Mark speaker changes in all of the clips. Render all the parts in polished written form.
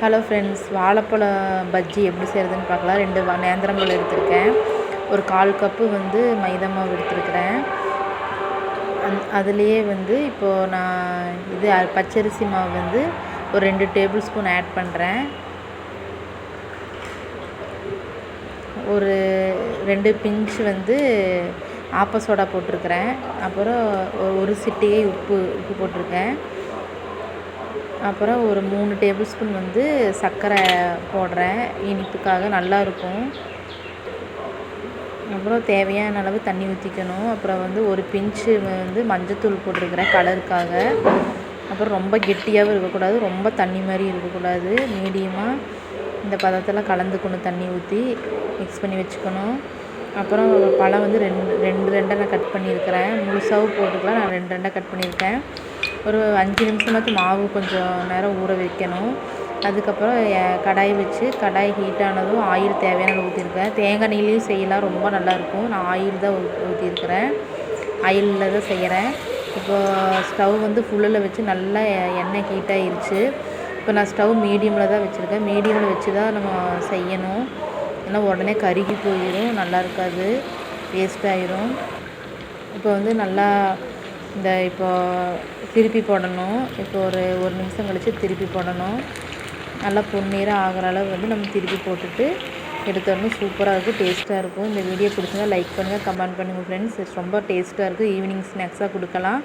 Speaker 1: Hello friends, வாழைப்பழ பஜ்ஜி எப்படி செய்கிறதுன்னு பார்க்கலாம். 2 நேந்திரம் பழம் எடுத்திருக்கேன். ஒரு 1/4 கப்பு மைதா மாவு எடுத்துருக்கிறேன். அதுலேயே இப்போது நான் பச்சரிசி மாவு ஒரு 2 டேபிள் ஸ்பூன் ஆட் பண்ணுறேன். ஒரு 2 பிஞ்ச் ஆப்ப சோடா போட்டிருக்கிறேன். அப்புறம் ஒரு சிட்டிகை உப்பு போட்டிருக்கேன். அப்புறம் ஒரு 3 டேபிள் ஸ்பூன் சர்க்கரை போடுறேன், இனிப்புக்காக நல்லாயிருக்கும். அப்புறம் தேவையான அளவு தண்ணி ஊற்றிக்கணும். அப்புறம் ஒரு பிஞ்சு மஞ்சத்தூள் போட்டிருக்கிறேன் கலருக்காக. அப்புறம் ரொம்ப கெட்டியாகவும் இருக்கக்கூடாது, ரொம்ப தண்ணி மாதிரி இருக்கக்கூடாது, மீடியமாக இந்த பதத்தில் கலந்துக்கணும். தண்ணி ஊற்றி மிக்ஸ் பண்ணி வச்சுக்கணும். அப்புறம் பழம் ரெண்டாக நான் கட் பண்ணியிருக்கிறேன். முழுசாகவும் போட்டுக்கலாம், நான் 2 கட் பண்ணியிருக்கேன். ஒரு 5 நிமிஷமாச்சு மாவு கொஞ்சம் நேரம் ஊற வைக்கணும். அதுக்கப்புறம் கடாய் வச்சு, கடாய் ஹீட் ஆனதும் ஆயில் தேவையான அளவு ஊற்றிருக்கேன். தேங்காய் நெய்லேயும் செய்யலாம், ரொம்ப நல்லாயிருக்கும். நான் ஆயில் தான் ஊற்றிருக்கிறேன், ஆயிலில் தான் செய்கிறேன். இப்போது ஸ்டவ் ஃபுல்லில் வச்சு நல்லா எண்ணெய் ஹீட் ஆகிருச்சு. இப்போ நான் ஸ்டவ் மீடியமில் தான் வச்சுருக்கேன். மீடியமில் வச்சு தான் நம்ம செய்யணும், ஏன்னா உடனே கருகி போயிடும், நல்லா இருக்காது, வேஸ்ட் ஆயிரும். இப்போ நல்லா திருப்பி போடணும். இப்போ ஒரு நிமிஷம் கழித்து திருப்பி போடணும். நல்லா பொன்னிறம் ஆகிற அளவு நம்ம திருப்பி போட்டுட்டு எடுத்துடணும். சூப்பராக இருக்கும், டேஸ்ட்டாக இருக்கும். இந்த வீடியோ பிடிச்சிருந்தா லைக் பண்ணுங்கள், கமெண்ட் பண்ணுங்கள் ஃப்ரெண்ட்ஸ். ரொம்ப டேஸ்ட்டாக இருக்குது. ஈவினிங் ஸ்நாக்ஸாக கொடுக்கலாம்,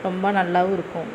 Speaker 1: ரொம்ப நல்லாவும் இருக்கும்.